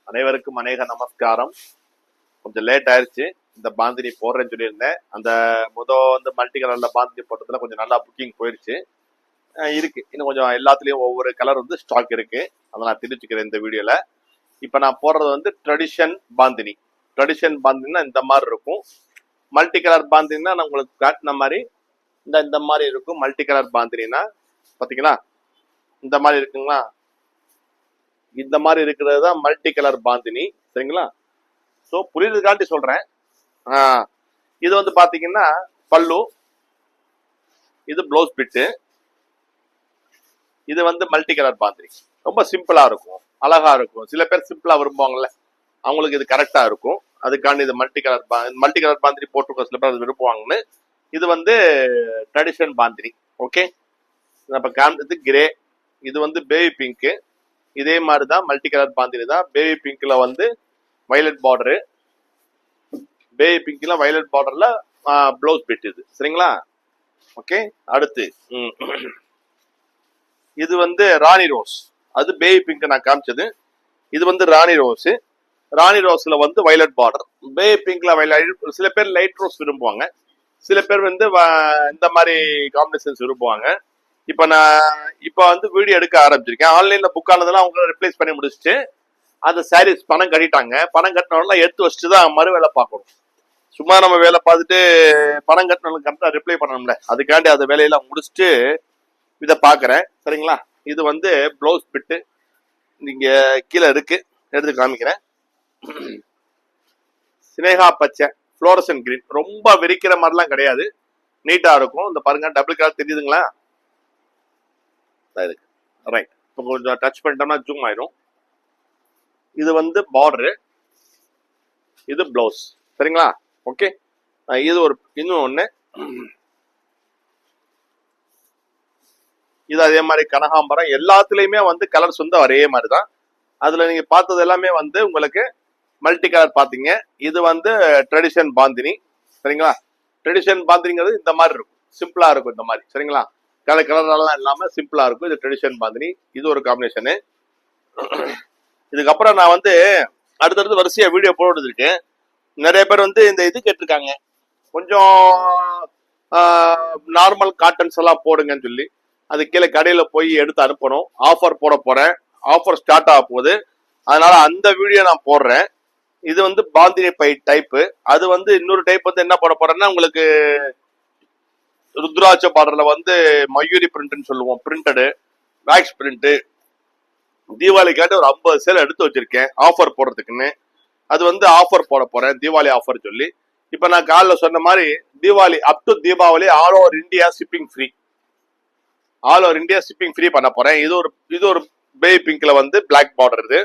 அனைவருக்கும் அநேக நமஸ்காரம். கொஞ்சம் லேட் ஆயிடுச்சு. இந்த பாந்தினி போடுறேன்னு சொல்லியிருந்தேன். அந்த வந்து மல்டி கலர்ல பாந்தினி போட்டதுல கொஞ்சம் நல்லா புக்கிங் போயிடுச்சு. இருக்கு இன்னும் கொஞ்சம் எல்லாத்துலயும் ஒவ்வொரு கலர் வந்து ஸ்டாக் இருக்கு. அதை நான் தெரிஞ்சுக்கிறேன் இந்த வீடியோல. இப்ப நான் போடுறது வந்து ட்ரெடிஷன் பாந்தினி. ட்ரெடிஷன் பாந்தினா இந்த மாதிரி இருக்கும். மல்டி கலர் பாந்தினா நான் உங்களுக்கு காட்டின மாதிரி இந்த மாதிரி இருக்கும். மல்டி கலர் பாந்தினா பாத்தீங்களா இந்த மாதிரி இருக்குங்களா? இந்த மாதிரி இருக்கிறது தான் மல்டி கலர் பாந்தினி. சரிங்களா? ஸோ புரியுறதுக்காண்டி சொல்றேன். இது வந்து பாத்தீங்கன்னா பல்லு, இது ப்ளவுஸ் பிட்டு, இது வந்து மல்டி கலர் பாந்தினி. ரொம்ப சிம்பிளா இருக்கும், அழகா இருக்கும். சில பேர் சிம்பிளா விரும்புவாங்கல்ல, அவங்களுக்கு இது கரெக்டா இருக்கும். அதுக்காண்டி இது மல்டி கலர் பாந்தினி போட்டிருக்கோம். சில பேர் அது விரும்புவாங்கன்னு. இது வந்து ட்ரெடிஷன் பாந்தினி. ஓகே, இப்ப காமிச்சது கிரே, இது வந்து பேபி பிங்க். இதே மாதிரிதான் மல்டி கலர் பாந்தினி தான். பேபி பிங்க்ல வந்து வயலட் பார்டரு, பேபி பிங்க்ல வயலட் பார்டர்ல ப்ளவுஸ் பிட் இது. சரிங்களா? ஓகே, அடுத்து இது வந்து ராணி ரோஸ். அது பேபி பிங்க் நான் காமிச்சது. இது வந்து ராணி ரோஸ். ராணி ரோஸ்ல வந்து வயலட் பார்டர், பேபி பிங்க்ல வயலட். சில பேர் லைட் ரோஸ் விரும்புவாங்க, சில பேர் வந்து இந்த மாதிரி காம்பினேஷன்ஸ் விரும்புவாங்க. இப்ப வந்து வீடியோ எடுக்க ஆரம்பிச்சிருக்கேன். ஆன்லைன்ல புக் ஆனதெல்லாம் அவங்க ரிப்ளேஸ் பண்ணி முடிச்சுட்டு அந்த சாரீஸ் பணம் கட்டிட்டாங்க. பணம் கட்டினவங்களாம் எடுத்து வச்சுட்டு தான் மறு வேலை பார்க்கணும். சும்மா நம்ம வேலை பார்த்துட்டு பணம் கட்டினவங்க கரெக்டா ரிப்ளை பண்ணணும்ல, அதுக்காண்டி அந்த வேலையெல்லாம் முடிச்சுட்டு இதை பாக்குறேன். சரிங்களா? இது வந்து ப்ளவுஸ் பிட்டு நீங்க கீழே இருக்கு, எடுத்து காமிக்கிறேன். சினேகா பச்சை, புளோரசன் கிரீன். ரொம்ப விரிக்கிற மாதிரிலாம் கிடையாது, நீட்டா இருக்கும். இந்த பாருங்க, டபுள் கலர் தெரியுதுங்களா? ரைட், இப்போ கொஞ்சம் டச் பண்ணிட்டோம்னா ஜூம் ஆயிடும். இது வந்து பார்டரு, இது பிளவுஸ். சரிங்களா? ஓகே, இது ஒரு இன்னும் ஒண்ணு. இது அதே மாதிரி கனகாம்பரம். எல்லாத்துலயுமே வந்து கலர்ஸ் வந்து ஒரே மாதிரி தான். அதுல நீங்க பார்த்தது எல்லாமே வந்து உங்களுக்கு மல்டி கலர் பாத்தீங்க. இது வந்து ட்ரெடிஷன் பாந்தினி. சரிங்களா? ட்ரெடிஷன் பாந்தினிங்கிறது இந்த மாதிரி இருக்கும், சிம்பிளா இருக்கும் இந்த மாதிரி. சரிங்களா? கலர் எல்லாம் இல்லாம சிம்பிளா இருக்கும். இது ட்ரெடிஷன் பாந்தினி. இது ஒரு காம்பினேஷனு. இதுக்கப்புறம் நான் வந்து அடுத்தடுத்து வரிசையா வீடியோ போடுறது இருக்கு. நிறைய பேர் வந்து இந்த இது கேட்டிருக்காங்க, கொஞ்சம் நார்மல் காட்டன்ஸ் எல்லாம் போடுங்கன்னு சொல்லி. அது கீழே கடையில போய் எடுத்து அனுப்பணும். ஆஃபர் போட போறேன், ஆஃபர் ஸ்டார்ட் ஆக போகுது. அதனால அந்த வீடியோ நான் போடுறேன். இது வந்து பாந்தினி பை டைப்பு. அது வந்து இன்னொரு டைப் வந்து என்ன போட போறேன்னா, உங்களுக்கு ருத்ராட்ச பார்டர்ல வந்து மயூரி பிரிண்ட்னு சொல்லுவோம், பிரிண்டடு வேக்ஸ் பிரிண்ட். தீபாவளிக்காட்டி ஒரு 50 சேல் எடுத்து வச்சிருக்கேன் ஆஃபர் போடுறதுக்குன்னு. அது வந்து ஆஃபர் போட போறேன், தீபாவளி ஆஃபர் சொல்லி. இப்ப நான் காலைல சொன்ன மாதிரி Deepavali up to Deepavali all over India shipping free. All over India shipping free பண்ண போறேன். இது ஒரு பேபி பிங்க்ல வந்து பிளாக் பார்டர். இது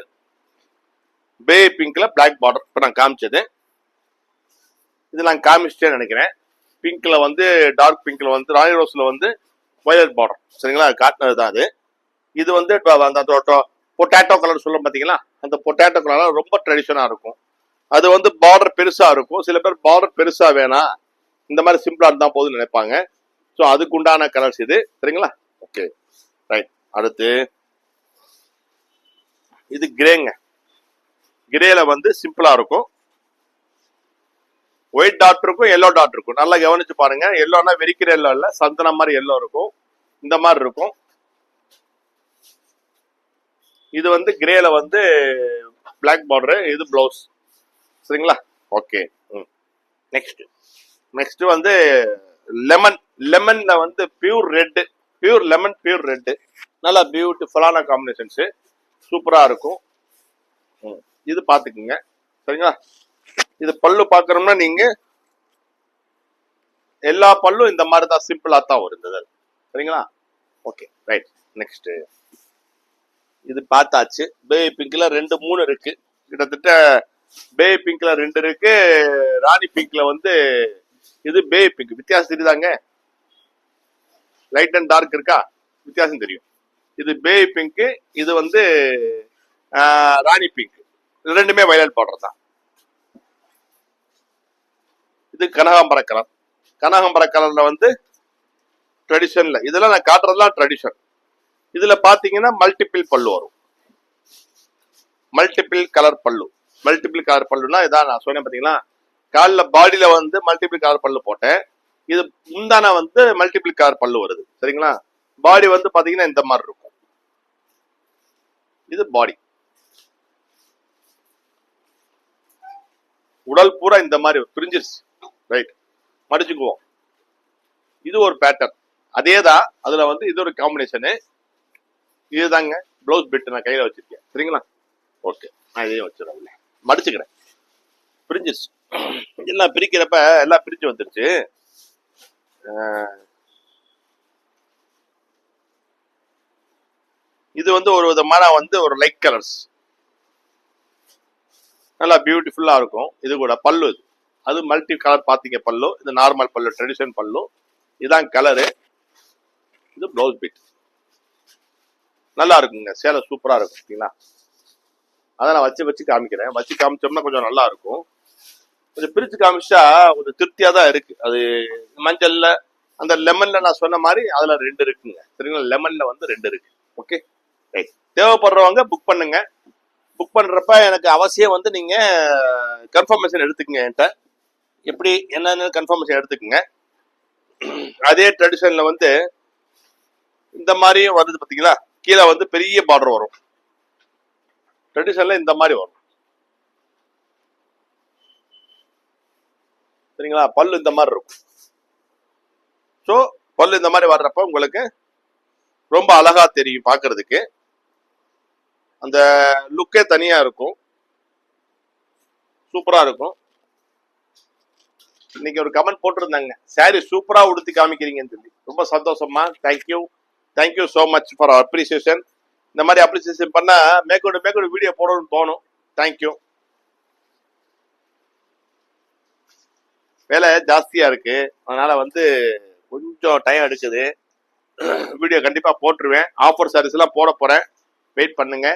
பேபி பிங்க்ல பிளாக் பார்டர் இப்ப நான் காமிச்சது. இது நான் காமிச்சிட்டேன்னு நினைக்கிறேன். பிங்க்ல வந்து டார்க் பிங்க்ல வந்து ராணி ரோஸ்ல வந்து வயலட் பார்டர். சரிங்களா? காட்டினது தான் அது. இது வந்து அந்த பொட்டேட்டோ கலர் சொல்லும் பாத்தீங்களா, அந்த பொட்டேட்டோ கலர் ரொம்ப ட்ரெடிஷனா இருக்கும். அது வந்து பார்டர் பெருசா இருக்கும். சில பேர் பார்டர் பெருசா வேணாம், இந்த மாதிரி சிம்பிளா இருந்தா போதுன்னு நினைப்பாங்க. ஸோ அதுக்கு உண்டான கலர்ஸ் இது. சரிங்களா? Okay, right. அடுத்து இது கிரேங்க. கிரேல வந்து சிம்பிளா இருக்கும். ஒயிட் டாட் இருக்கும், எல்லோ டாட் இருக்கும். நல்லா கவனிச்சு பாருங்க. எல்லோனா வெறிக்கிற எல்லோ இல்ல, சந்தனம் மாதிரி எல்லோ இருக்கும். இந்த மாதிரி இருக்கும். இது வந்து கிரேல வந்து பிளாக் பார்டர், இது பிளவுஸ். சரிங்களா? ஓகே. நெக்ஸ்ட் வந்து லெமன். லெமன்ல வந்து pure red, pure lemon, pure red. நல்லா பியூட்டிஃபுல்லான காம்பினேஷன்ஸ், சூப்பரா இருக்கும். இது பாத்துக்குங்க. சரிங்களா? இது பல்லு பாக்கணும்னா நீங்க எல்லா பல்லும் இந்த மாதிரி தான் சிம்பிளா தான் வருது. சரிங்களா? Okay, right. நெக்ஸ்ட் இது பார்த்தாச்சு. பேபி பிங்க்ல 2 3 இருக்கு. கிட்டத்தட்ட பேபி பிங்க்ல 2 இருக்கு, ராணி பிங்க்ல வந்து இது பேபி பிங்க். வித்தியாசம் தெரியுதாங்க? லைட் அண்ட் டார்க் இருக்கா, வித்தியாசம் தெரியும். இது பேபி பிங்க், இது வந்து ராணி பிங்க். ரெண்டுமே வயலட் பார்டர் தான். இது கனகாம்பர கலர். கனகாம்பர கலர்ல வந்து ட்ரெடிஷன்ல, இதெல்லாம் நான் காட்டுறதுலாம் ட்ரெடிஷன். இதுல பாத்தீங்கன்னா மல்டிபிள் பல்லு வரும். மல்டிபிள் கலர் பல்லு. மல்டிபிள் கலர் பல்லுனா இதான் நான் சொன்னேன் பாத்தீங்களா, காலில் பாடியில வந்து மல்டிபிள் கலர் பல்லு போட்டேன். இது முந்தான வந்து மல்டிபிள் கலர் பல்லு வருது. சரிங்களா? பாடி வந்து பாத்தீங்கன்னா இந்த மாதிரி இருக்கும். இது பாடி. உடல் பூரா இந்த மாதிரி பிரிஞ்சிருச்சு. ரைட், மடிச்சுக்குவோம். இது ஒரு பேட்டர்ன். அதேதான், அதுல வந்து இது ஒரு காம்பினேஷனு. இதுதாங்க பிளவுஸ் பிட் நான் கையில வச்சிருக்கேன். சரிங்களா? ஓகே, நான் இதையும் வச்சிடறேன். மடிச்சுக்கிறேன். பிரிஞ்சிருச்சு. எல்லாம் பிரிக்கிறப்ப எல்லாம் பிரிஞ்சு வந்துருச்சு. இது வந்து ஒரு விதமான வந்து ஒரு லைட் கலர்ஸ், நல்லா பியூட்டிஃபுல்லா இருக்கும். இது கூட பல்லு, இது அது மல்டி கலர் பாத்தீங்க பல்லு. இது நார்மல் பல்லு, ட்ரெடிஷன் பல்லு. இதான் கலரு. இது பிளவுஸ் பீட். நல்லா இருக்குங்க, சேலை சூப்பரா இருக்கும். சரிங்களா? அதை நான் வச்சு காமிக்கிறேன். வச்சு காமிச்சோம்னா கொஞ்சம் நல்லா இருக்கும். கொஞ்சம் பிரிச்சு காமிச்சா கொஞ்சம் திருப்தியா தான் இருக்கு. அது மஞ்சள்ல அந்த லெமன்ல நான் சொன்ன மாதிரி அதுல 2 இருக்குங்க. சரிங்களா? லெமன்ல வந்து 2 இருக்கு. Okay, right. தேவைப்படுறவங்க புக் பண்ணுங்க. புக் பண்றப்ப எனக்கு அவசியம் வந்து நீங்க கன்ஃபர்மேஷன் எடுத்துக்கங்க. என்கிட்ட எப்படி என்னன்னு கன்ஃபர்மேஷன் எடுத்துக்கங்க. அதே ட்ரெடிஷன்ல வந்து இந்த மாதிரியும் வருது பாத்தீங்களா, கீழே வந்து பெரிய பார்டர் வரும். ட்ரெடிஷன்ல இந்த மாதிரி வரும். சரிங்களா? பல்லு இந்த மாதிரி இருக்கும். ஸோ பல்லு இந்த மாதிரி வர்றப்ப உங்களுக்கு ரொம்ப அழகா தெரியும் பாக்குறதுக்கு. அந்த லுக்கே தனியா இருக்கும், சூப்பரா இருக்கும். இன்னைக்கு ஒரு கமெண்ட் போட்டிருந்தாங்க, சாரி சூப்பரா உடுத்தி காமிக்கிறீங்கன்னு சொல்லி. ரொம்ப சந்தோஷமா. Thank you, thank you so much for appreciation. இந்த மாதிரி அப்ரிசியேஷன் பண்ணா மேற்கொண்டு வீடியோ போடணும்னு தோணும். தேங்க்யூ. வேலை ஜாஸ்தியா இருக்கு, அதனால வந்து கொஞ்சம் டைம் எடுக்குது. வீடியோ கண்டிப்பா போட்டுருவேன். ஆஃபர் சாரீஸ் எல்லாம் போட போறேன், வெயிட் பண்ணுங்க.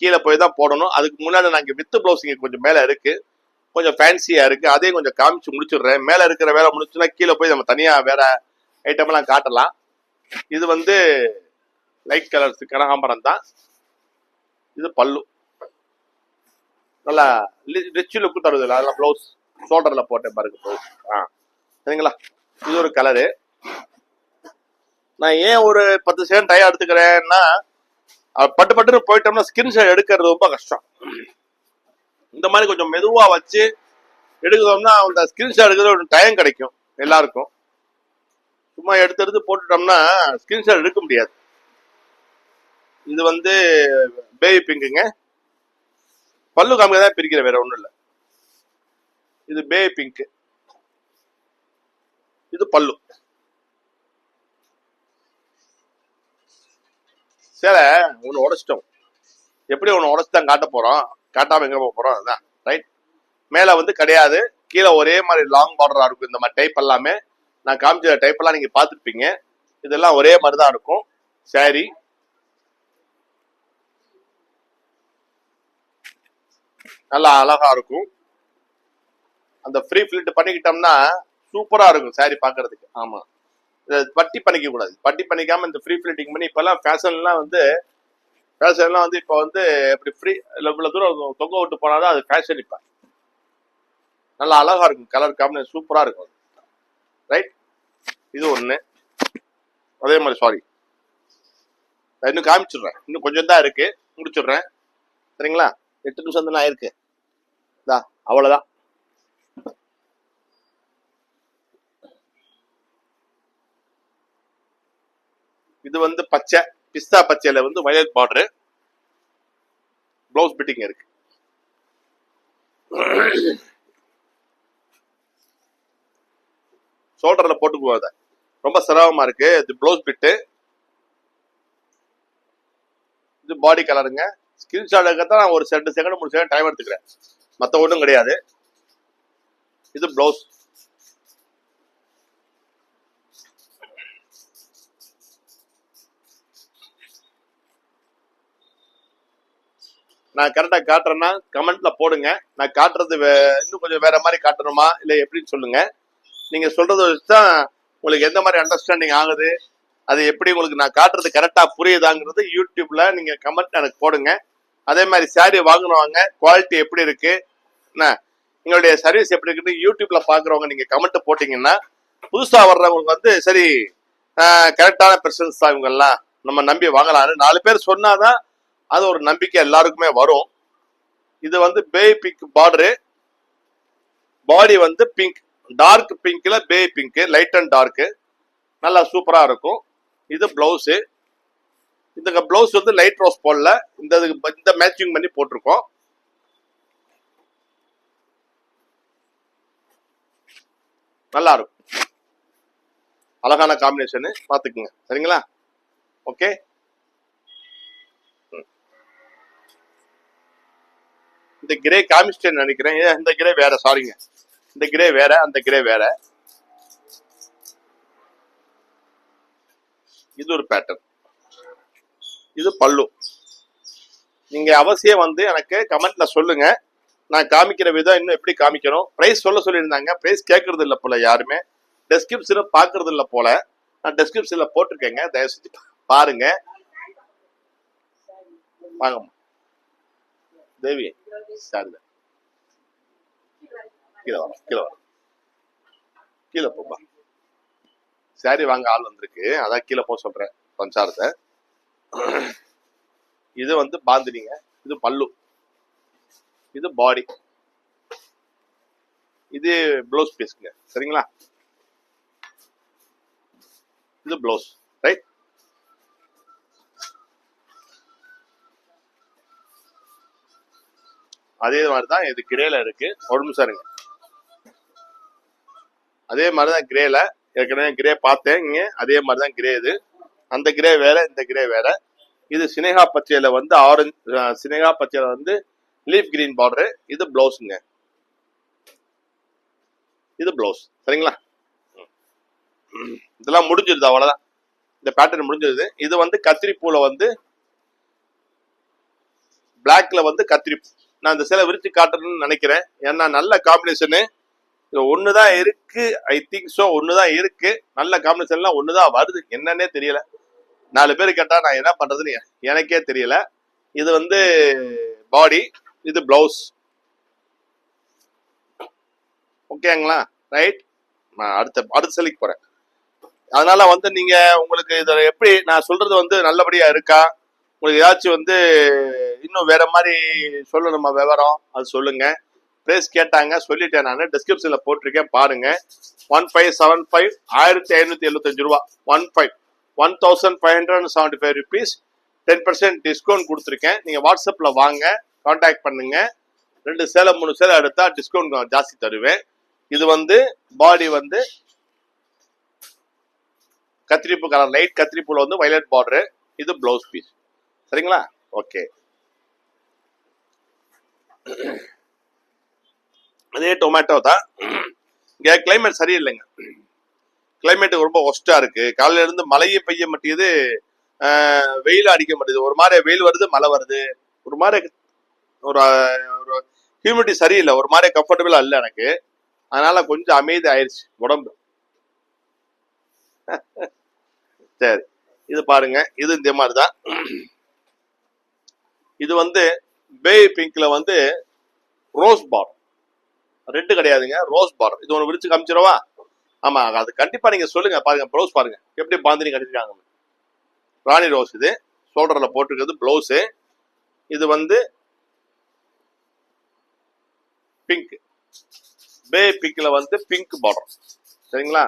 கீழே போய் தான் போடணும். அதுக்கு முன்னாடி நான் இங்க வித் பிளவுஸ் இங்க கொஞ்சம் மேல இருக்கு, கொஞ்சம் ஃபேன்சியா இருக்கு. அதையும் கொஞ்சம் காமிச்சு முடிச்சிடுறேன். மேல இருக்கிற வேலை முடிச்சுன்னா கீழே போய் நம்ம தனியா வேற ஐட்டம் எல்லாம் காட்டலாம். இது வந்து லைட் கலர்ஸ் கனகாம்பரம் தான். இது பல்லு, நல்லா ரிச் லுக்கு தருது. அதெல்லாம் பிளவுஸ் ஷோல்டர்ல போட்டேன் பாருங்க பிளவுஸ். சரிங்களா? இது ஒரு கலரு. நான் ஏன் ஒரு 10 செகண்ட் டைம் எடுத்துக்கிறேன்னா, பட்டு பட்டுன்னு போயிட்டோம்னா ஸ்கிரீன்ஷாட் எடுக்கிறது ரொம்ப கஷ்டம். இந்த மாதிரி கொஞ்சம் மெதுவா வச்சு எடுக்கிறோம்னா அந்த ஸ்கிரீன்ஷாட் எடுக்கிறது ஒரு டைம் கிடைக்கும் எல்லாருக்கும். சும்மா எடுத்து போட்டுட்டோம்னா ஸ்கிரீன்ஷாட் எடுக்க முடியாது. இது வந்து பேபி பிங்குங்க. பல்லு காமிக்க தான் பிரிக்கிற, வேற ஒண்ணும் இல்லை. இது பேபி பிங்க், இது பல்லு. சரி, ஒன்னு உடைச்சிட்டோம். எப்படி ஒன்னு உடைச்சுதான் காட்ட போறோம், காட்டாம எங்க போறோம். அதுதான் ரைட். மேல வந்து கிடையாது, கீழே ஒரே மாதிரி லாங் பார்டரா இருக்கும். இந்த மாதிரி டைப் எல்லாமே நான் காமிச்ச டைப் எல்லாம் நீங்க பாத்துருப்பீங்க. இதெல்லாம் ஒரே மாதிரி தான் இருக்கும். சாரி நல்லா அழகா இருக்கும். அந்த ஃப்ரீ ஃபிளிட் பண்ணிக்கிட்டோம்னா சூப்பரா இருக்கும் சாரி பாக்குறதுக்கு. ஆமா, பட்டி பண்ணிக்க கூடாது. பட்டி பண்ணிக்காம இந்த ஃப்ரீ ஃபிளிட்டிங் பண்ணி இப்பெல்லாம் ஃபேஷன்லாம் வந்து இப்போ வந்து இப்படி ஃப்ரீ இவ்வளவு தூரம் தொங்க விட்டு போனாதான் அது ஃபேஷன். இப்ப நல்லா அழகா இருக்கும், கலர் காம்பினேஷன் சூப்பரா இருக்கும். ரைட், இது ஒண்ணு. அதே மாதிரி சாரி இன்னும் காமிச்சிடுறேன், இன்னும் கொஞ்சம் தான் இருக்கு, முடிச்சிடுறேன். சரிங்களா? 8 நிமிஷம் தான் ஆயிருக்கு. அவ்வளவுதான். இது வந்து பச்சை, பிஸ்தா பச்சையில வந்து வயலட் பார்டர், பிளவுஸ் பிட்டிங் இருக்கு. ஷோல்டர்ல போட்டுக்குவோம். ரொம்ப சிரமமா இருக்கு. இது பிளவுஸ் பிட்டு, இது பாடி கலருங்க. ஸ்கிரீன்ஷாட் எடுக்கத்தான் நான் ஒரு 2 செகண்ட் 3 செகண்ட் டைம் எடுத்துக்கிறேன், மத்த ஒன்றும் கிடையாது. இது பிளவுஸ். நான் கரெக்டா காட்டுறேன்னா கமெண்ட்ல போடுங்க. நான் காட்டுறது இன்னும் கொஞ்சம் வேற மாதிரி காட்டணுமா இல்ல எப்படின்னு சொல்லுங்க. நீங்க சொல்றத வச்சுதான் உங்களுக்கு எந்த மாதிரி அண்டர்ஸ்டாண்டிங் ஆகுது, அது எப்படி உங்களுக்கு நான் காட்டுறது கரெக்டா புரியுதாங்கிறது யூடியூப்ல நீங்க கமெண்ட் எனக்கு போடுங்க. அதே மாதிரி சாரி வாங்கினவங்க குவாலிட்டி எப்படி இருக்கு, என்ன எங்களுடைய சர்வீஸ் எப்படி இருக்குன்னு யூடியூப்ல பாக்குறவங்க நீங்க கமெண்ட் போட்டீங்கன்னா புதுசா வர்றவங்களுக்கு வந்து சரி கரெக்டான பிரசன்ஸ் தான் இவங்க எல்லாம் நம்ம நம்பி வாங்கலாம்னு 4 பேர் சொன்னாதான் அது ஒரு நம்பிக்கை எல்லாருக்குமே வரும். இது வந்து பேபி பிங்க் பார்டரு, பாடி வந்து பிங்க், டார்க் பிங்க்ல baby pink, light and dark, நல்லா சூப்பரா இருக்கும். இது பிளவுஸ். இந்த பிளவுஸ் வந்து லைட் ரோஸ் போடல, இந்த மேட்சிங் பண்ணி போட்டிருக்கோம். நல்லா இருக்கும், அழகான காம்பினேஷன் பாத்துக்குங்க. சரிங்களா? ஓகே. இந்த கிரே காமிஸ்டேன் நினைக்கிறேன். இந்த கிரே வேற, சாரிங்க, இந்த கிரே வேற, அந்த கிரே வேற. இது ஒரு பேட்டர்ன், இது பல்லு. நீங்க அவசியம் வந்து எனக்கு கமெண்ட்ல சொல்லுங்க, நான் காமிக்கிற விதம் இன்னும் எப்படி காமிக்கணும். பிரைஸ் சொல்லியிருந்தாங்க, பிரைஸ் கேட்கறது இல்லை போல யாருமே, டெஸ்கிரிப்ஷன் பாக்குறது இல்லை போல. நான் டெஸ்கிரிப்ஷன்ல போட்டிருக்கேங்க, தயவு செஞ்சு பாருங்க. வாங்க தேவி, சாரி கீழே வர, கீழே போப்பா. சாரி வாங்க ஆள் வந்திருக்கு, அதான் கீழே போக சொல்றேன் பஞ்சாரத்தை. இது வந்து பாந்தினிங்க, இது பல்லு, இது பாடி, இது ப்ளவுஸ் பீஸ்ங்க. சரிங்களா? இது ப்ளவுஸ், ரைட்? அதே மாதிரிதான் இது கிரேல இருக்கு. ஒரு நிமிஷம் இருங்க. அதே மாதிரிதான் கிரேல ஏற்கனவே கிரே பார்த்தேன் இங்க, அதே மாதிரிதான் கிரே. இது அந்த கிரே வேற, இந்த கிரே வேற. இது சினேகா பச்சையில வந்து ஆரஞ்சு, சினேகா பச்சையில வந்து லீஃப் கிரீன் பார்டர். இது பிளவுஸ்ங்க, இது பிளவுஸ். சரிங்களா? இதெல்லாம் முடிஞ்சிருது, அவ்வளவுதான். இந்த பேட்டர்ன் முடிஞ்சிருது. இது வந்து கத்திரி பூல வந்து பிளாக்ல வந்து கத்திரி பூ. நான் இந்த சேலை விரிச்சு காட்டணும்னு நினைக்கிறேன், ஏன்னா நல்ல காம்பினேஷனு. ஒண்ணுதான் இருக்கு, ஐ திங்க் சோ, ஒண்ணுதான் இருக்கு. நல்ல காம்பினேஷன்லாம் ஒண்ணுதான் வருது, என்னன்னே தெரியல. 4 பேர் கேட்டா நான் என்ன பண்றதுன்னு எனக்கே தெரியல. இது வந்து பாடி, இது பிளவுஸ். ஓகேங்களா? ரைட். நான் அடுத்த செலிக்கு போறேன். அதனால வந்து நீங்க உங்களுக்கு இத எப்படி நான் சொல்றது வந்து நல்லபடியா இருக்கா, உங்களுக்கு ஏதாச்சும் வந்து இன்னும் வேற மாதிரி சொல்லணுமா விவரம், அது சொல்லுங்க. பிரைஸ் கேட்டாங்க, சொல்லிட்டேன். நான் டிஸ்கிரிப்ஷன்ல போட்டிருக்கேன், பாருங்க. 1575, 1575 ரூபா. 1575 rupees, 10% டிஸ்கவுண்ட் கொடுத்துருக்கேன். நீங்க வாட்ஸ்அப்ல வாங்க, கான்டாக்ட் பண்ணுங்க. 2 சேலை 3 சேலை எடுத்தா டிஸ்கவுண்ட் ஜாஸ்தி தருவேன். இது வந்து பாடி வந்து கத்திரிப்பு கலர், லைட் கத்திரிப்பூல வந்து வயலட் பார்டர். இது பிளவுஸ் பீஸ். சரிங்களா? ஓகே. அதே டொமேட்டோ தான். இங்க கிளைமேட் சரியில்லைங்க, கிளைமேட் ரொம்ப ஒஸ்டா இருக்கு. காலையில இருந்து மழையே பெய்ய மாட்டேங்குது, வெயில் அடிக்க மாட்டேங்குது. ஒரு மாதிரி வெயில் வருது, மழை வருது, ஒரு மாதிரி ஒரு ஹியூமிடிட்டி சரியில்லை, ஒரு மாதிரி கம்ஃபர்டபுளா இல்லை எனக்கு. அதனால கொஞ்சம் அமைதி ஆயிடுச்சு உடம்பு. சரி, இது பாருங்க, இது இந்த மாதிரிதான். இது வந்து பேபி பிங்க்ல வந்து ரோஸ் பார்டர், ரெட்டு கிடையாதுங்க, ரோஸ் பார்டர். இது ஒன்று விரிச்சு காமிச்சிடவா? ஆமா, அது கண்டிப்பா நீங்க சொல்லுங்க. பாருங்க ப்ளவுஸ் பாருங்க எப்படி பாந்தினி கட்டிருக்காங்க, ராணி ரோஸ். இது ஷோல்டர்ல போட்டிருக்கிறது பிளவுஸ். இது வந்து பிங்க், பேபி பிங்க்ல வந்து பிங்க் பார்டர். சரிங்களா?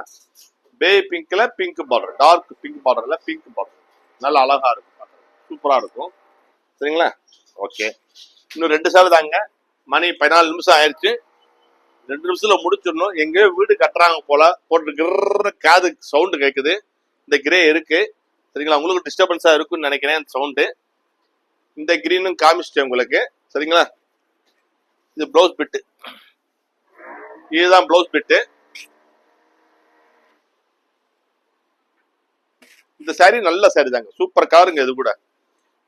பேபி பிங்க்ல பிங்க் பார்டர், டார்க் பிங்க் பார்டர்ல பிங்க் பார்டர். நல்லா அழகா இருக்கும், சூப்பரா இருக்கும். சரிங்களா? ஓகே. இன்னும் 2 சேலை தாங்க, மணி 14 நிமிஷம் ஆயிடுச்சு. 2 நிமிஷத்துல முடிச்சிடணும். எங்கேயோ வீடு கட்டுறாங்க போல, போட்டு காது சவுண்டு கேட்குது. இந்த கிரே இருக்கு. சரிங்களா? உங்களுக்கு டிஸ்டர்பன்ஸா இருக்குன்னு நினைக்கிறேன் சவுண்டு. இந்த கிரீனும் காமிச்சிட்டேன் உங்களுக்கு. சரிங்களா? இது பிளவுஸ் பிட்டு, இதுதான் பிளவுஸ் பிட்டு. இந்த சாரி நல்ல சாரி தாங்க, சூப்பர் கலருங்க. இது கூட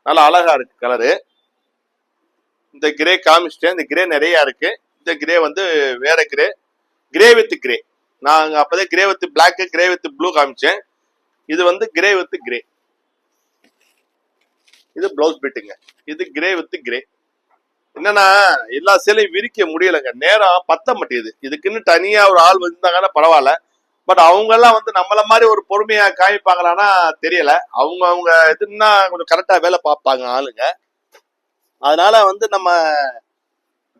நல்லா அழகா இருக்கு கலரு. இந்த கிரே காமிச்சிட்டேன், இந்த கிரே நிறைய இருக்கு. இந்த கிரே வந்து வேற கிரே, கிரே வித் கிரே. நான் அப்பதே grey with black, grey with blue காமிச்சேன். இது வந்து கிரே வித் கிரே. இது பிளவுஸ் பிட்டுங்க. இது கிரே வித் கிரே. என்னன்னா எல்லா சேலையும் விரிக்க முடியலைங்க, நேரம் பத்த மாட்டேங்குது. இதுக்குன்னு தனியா ஒரு ஆள் வந்தாங்கன்னா பரவாயில்ல. பட் அவங்க எல்லாம் வந்து நம்மள மாதிரி ஒரு பொறுமையா காமிப்பாங்களான்னா தெரியல. அவங்க அவங்க இதுன்னா கொஞ்சம் கரெக்டா வேலை பார்ப்பாங்க ஆளுங்க. அதனால வந்து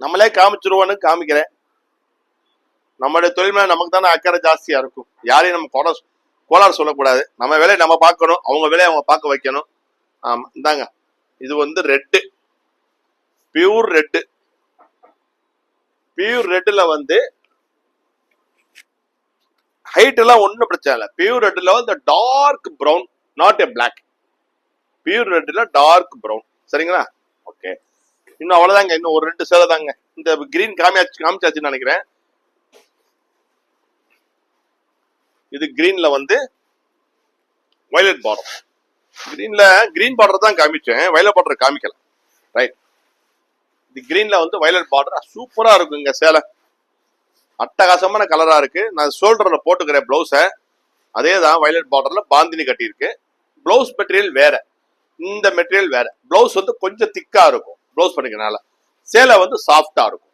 நம்மளே காமிச்சிருவோன்னு காமிக்கிறேன். நம்மளுடைய தொழில் மேல நமக்கு தானே அக்கறை ஜாஸ்தியா இருக்கும். யாரையும் நம்ம கோளாறு சொல்லக்கூடாது. நம்ம வேலையை நம்ம பார்க்கணும், அவங்க வேலையை அவங்க பார்க்க வைக்கணும். ஆமா, இந்தாங்க இது வந்து ரெட்டு, பியூர் ரெட்டு. பியூர் ரெட்டுல வந்து ஹைட் எல்லாம் ஒன்றும் பிரச்சனை இல்லை. பியூர் ரெட்டுல வந்து dark brown, not a black. Pure ரெட்டுல டார்க் ப்ரௌன். சரிங்களா? ஓகே, இன்னும் அவ்வளவுதாங்க. இன்னும் ஒரு 2 சேலை தாங்க. இந்த கிரீன் காமிச்சாச்சுன்னு நினைக்கிறேன். இது கிரீன்ல வந்து வயலட் பார்டர். கிரீன்ல கிரீன் பார்டர் தான் காமிச்சேன், வயலட் பார்டர் காமிக்கல. ரைட், இது கிரீன்ல வந்து வயலட் பார்டர் சூப்பரா இருக்குங்க. சேலை அட்டகாசமான கலரா இருக்கு. நான் ஷோல்டர்ல போட்டுக்கிறேன் பிளவுஸ. அதே தான் வயலட் பார்டர்ல பாந்தினி கட்டியிருக்கு. பிளவுஸ் மெட்டீரியல் வேற, இந்த மெட்டீரியல் வேற. பிளவுஸ் வந்து கொஞ்சம் திக்கா இருக்கும் பிளவுஸ் பண்ணிக்கனால, சேலை வந்து சாஃப்டா இருக்கும்.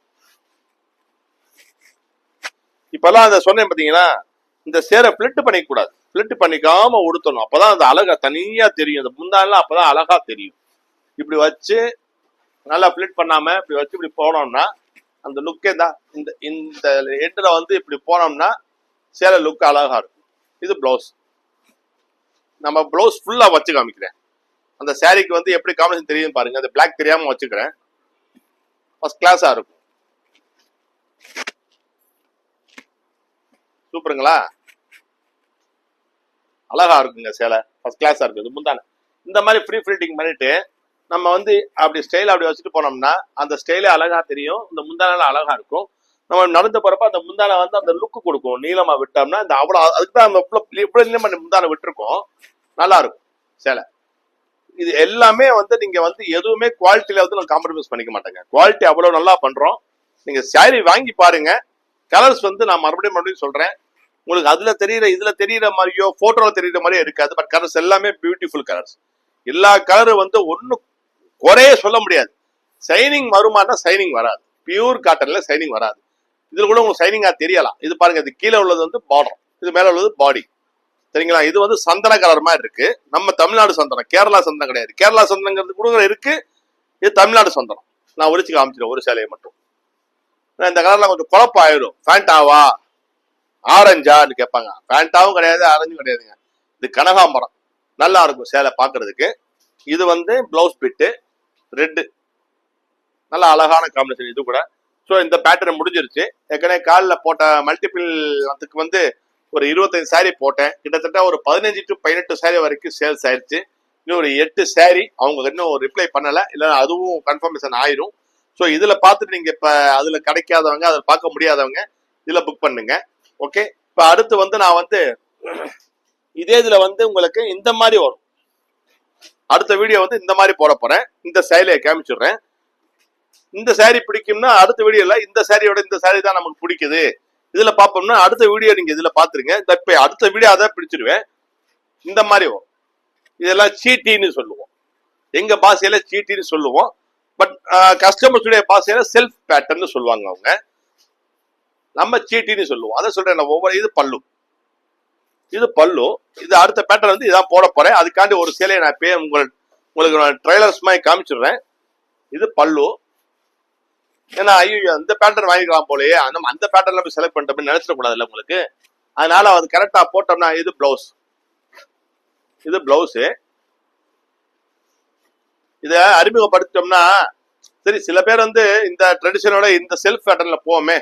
இப்பெல்லாம் அந்த சொன்னேன் பாத்தீங்கன்னா, இந்த சேரை பிளிட் பண்ணிக்க கூடாது. பிளிட் பண்ணிக்காம உடுத்தணும், அப்பதான் அந்த அழகா தனியா தெரியும். அந்த முந்தானெல்லாம் அப்பதான் அழகா தெரியும். இப்படி வச்சு நல்லா பிளிட் பண்ணாம இப்படி வச்சு இப்படி போனோம்னா அந்த லுக்கே தான். இந்த இந்த எண்டுல வந்து இப்படி போனோம்னா சேலை லுக் அழகா இருக்கும். இது பிளவுஸ். நம்ம பிளவுஸ் ஃபுல்லா வச்சு காமிக்கிறேன். அந்த சாரிக்கு வந்து எப்படி காம்பினேஷன் தெரியும் பாருங்க. அந்த பிளாக் தெரியாம வச்சுக்கிறேன். ஃபர்ஸ்ட் கிளாஸா இருக்கும். சூப்பருங்களா? அழகா இருக்குங்க சேலை, ஃபர்ஸ்ட் கிளாஸா இருக்கு. இது முந்தான இந்த மாதிரி ஃப்ரீ ஃபில்டிங் பண்ணிட்டு நம்ம வந்து அப்படி ஸ்டைல அப்படி வச்சுட்டு போனோம்னா அந்த ஸ்டைலே அழகா தெரியும். இந்த முந்தான அழகா இருக்கும். நம்ம நடந்து போறப்ப அந்த முந்தான வந்து அந்த லுக்கு கொடுக்கும். நீளமா விட்டோம்னா இந்த அவ்வளவு, அதுக்குதான் அந்த இவ்வளவு முந்தான விட்டுருக்கோம். நல்லா இருக்கும் சேலை. இது எல்லாமே வந்து நீங்க வந்து எதுவுமே குவாலிட்டியில வந்து நம்ம காம்ப்ரமைஸ் பண்ணிக்க மாட்டேங்க. குவாலிட்டி அவ்வளவு நல்லா பண்றோம். நீங்க சாரி வாங்கி பாருங்க. கலர்ஸ் வந்து நான் மறுபடியும் சொல்றேன், உங்களுக்கு அதுல தெரியற இதுல தெரியற மாதிரியோ போட்டோல தெரியற மாதிரியோ இருக்காது. பட் கலர்ஸ் எல்லாமே பியூட்டிஃபுல் கலர்ஸ். எல்லா கலரும் வந்து ஒன்னும் குறைய சொல்ல முடியாது. சைனிங் வருமானா சைனிங் வராது. பியூர் காட்டன்ல சைனிங் வராது. இதுல கூட உங்களுக்கு சைனிங்கா தெரியலாம். இது பாருங்க, இது கீழே உள்ளது வந்து பார்டர், இது மேல உள்ளது பாடி. சரிங்களா? இது வந்து சந்தன கலர் மாதிரி இருக்கு. நம்ம தமிழ்நாடு சந்தனம், கேரளா சந்தனம் கிடையாது. கேரளா சந்தனங்கிறது கூட இருக்கு. இது தமிழ்நாடு சந்தனம். நான் உரிச்சு காமிச்சிடுறேன் ஒரு சேலையை மட்டும். இந்த கலர்ல கொஞ்சம் குழப்பம் ஆயிடும். ஃபேண்டாவா ஆரஞ்சான்னு கேட்பாங்க. ஃபேண்டாவும் கிடையாது, ஆரஞ்சும் கிடையாதுங்க. இது கனகாம்பரம். நல்லா இருக்கும் சேலை பாக்குறதுக்கு. இது வந்து பிளவுஸ் பிட்டு ரெட்டு, நல்ல அழகான காம்பினேஷன் இது கூட. ஸோ இந்த பேட்டர்ன் முடிஞ்சிருச்சு. ஏற்கனவே காலில் போட்ட மல்டிபிள் அதுக்கு வந்து ஒரு 25 சாரி போட்டேன். கிட்டத்தட்ட ஒரு 15 to 18 சாரி வரைக்கும் சேல்ஸ் ஆயிடுச்சு. இன்னும் ஒரு 8 சாரி அவங்க இன்னும் ரிப்ளை பண்ணல, இல்லைன்னா அதுவும் கன்ஃபர்மேஷன் ஆயிரும். ஸோ இதுல பார்த்துட்டு நீங்க இப்ப அதுல கிடைக்காதவங்க, அதில் பார்க்க முடியாதவங்க இதுல புக் பண்ணுங்க. ஓகே, இப்ப அடுத்து வந்து நான் வந்து இதே இதுல வந்து உங்களுக்கு இந்த மாதிரி வரும். அடுத்த வீடியோ வந்து இந்த மாதிரி போட போறேன். இந்த சேலையை காமிச்சிடுறேன். இந்த சாரி பிடிக்கும்னா அடுத்த வீடியோல இந்த சாரியோட இந்த சாரி தான் நமக்கு பிடிக்குது இதுல பாப்போம்னா அடுத்த வீடியோ நீங்க இதுல பாத்துருங்க. அடுத்த வீடியோ அதான் பிடிச்சிருவேன். இந்த மாதிரி வரும். இதெல்லாம் சீட்டின்னு சொல்லுவோம். எங்க பாஷையில சீட்டின்னு சொல்லுவோம். பட் கஸ்டமர்ஸுடைய பாஷையில செல்ஃப் பேட்டர்ன் சொல்லுவாங்க அவங்க. நம்ம சீட்டின்னு சொல்லுவோம். அதை சொல்றேன். ஒவ்வொரு இது பல்லு, இது பல்லு. இது அடுத்த பேட்டர்ன் வந்து இதான் போட போறேன். அதுக்காண்டி ஒரு சேலையை நான் உங்களுக்கு நான் ட்ரைலர்ஸ் மாதிரி காமிச்சிடுறேன். இது பல்லு. ஏன்னா ஐயோ இந்த பேட்டர்ன் வாங்கிக்கலாம் போலயே, அந்த பேட்டர்ல போய் செலக்ட் பண்ணிட்டோம்னு நினைச்சிடக்கூடாதுல்ல உங்களுக்கு. அதனால அது கரெக்டா போட்டோம்னா இது பிளவுஸ், இது பிளவுஸ். இத அறிமுகப்படுத்திட்டோம்னா சரி. சில பேர் வந்து இந்த ட்ரெடிஷனோட இந்த செல்ஃப் பேட்டர்ன்ல போவோமே.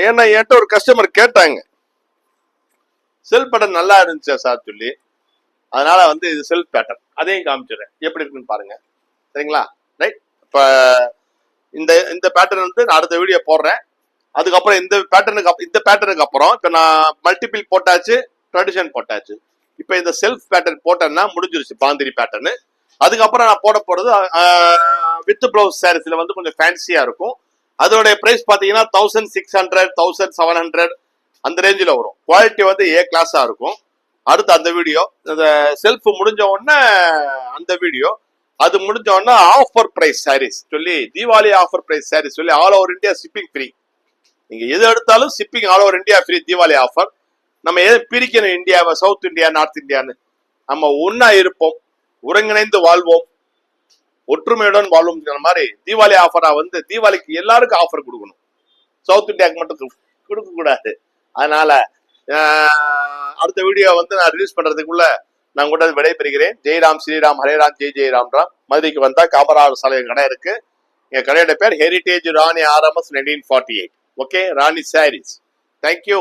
ஏன்னா என்கிட்ட ஒரு கஸ்டமர் கேட்டாங்க, செல்ஃப் பேட்டர்ன் நல்லா இருந்துச்சு சார் சொல்லி. அதனால வந்து இது செல்ஃப் பேட்டர்ன், அதையும் காமிச்சிடுறேன் எப்படி இருக்குன்னு பாருங்க. சரிங்களா? ரைட். இப்ப இந்த பேட்டர்ன் வந்து நான் அடுத்த வீடியோ போடுறேன். அதுக்கப்புறம் இந்த பேட்டர்னுக்கு அப்புறம் இப்ப நான் மல்டிபிள் போட்டாச்சு, ட்ரெடிஷன் போட்டாச்சு. இப்ப இந்த செல்ஃப் பேட்டர்ன் போட்டேன்னா முடிஞ்சிருச்சு பாந்திரி பேட்டர்னு. அதுக்கப்புறம் நான் போட போறது வித் பிளவுஸ் சாரீஸ்ல வந்து கொஞ்சம் ஃபேன்சியா இருக்கும். அதோட பிரைஸ் பாத்தீங்கன்னா 1600, 1700 அந்த ரேஞ்சில் வரும். குவாலிட்டி வந்து ஏ கிளாஸா இருக்கும். அடுத்து அந்த வீடியோ, இந்த செல்ஃப் முடிஞ்ச உடனே அந்த வீடியோ. அது முடிஞ்சோன்னா ஆஃபர் பிரைஸ் சாரீஸ் சொல்லி தீபாவளி ஆஃபர் பிரைஸ் சாரீஸ் சொல்லி all over India shipping free. நீங்க எது எடுத்தாலும் shipping all over India free Deepavali offer. நம்ம எது பிரிக்கணும் இந்தியாவை, சவுத் இந்தியா நார்த் இந்தியான்னு? நம்ம ஒன்னா இருப்போம், ஒருங்கிணைந்து வாழ்வோம், ஒற்றுமையுடன் வாழ்வோம் மாதிரி தீபாவளி ஆஃபரா வந்து தீபாவளிக்கு எல்லாருக்கும் ஆஃபர் கொடுக்கணும், சவுத் இந்தியாவுக்கு மட்டும் கொடுக்க கூடாது. அதனால அடுத்த வீடியோ வந்து நான் ரிலீஸ் பண்றதுக்குள்ள நான் கூட விடைபெறுகிறேன். ஜெய்ராம் ஸ்ரீராம் ஹரேராம் ஜெய் ஜெய்ராம் ராம். மதுரைக்கு வந்தா காமராஜர் சாலை கடை இருக்கு. எங்க கடையோட பேர் ஹெரிட்டேஜ் ராணி RMS 1948. ஓகே, ராணி சாரீஸ். தேங்க்யூ.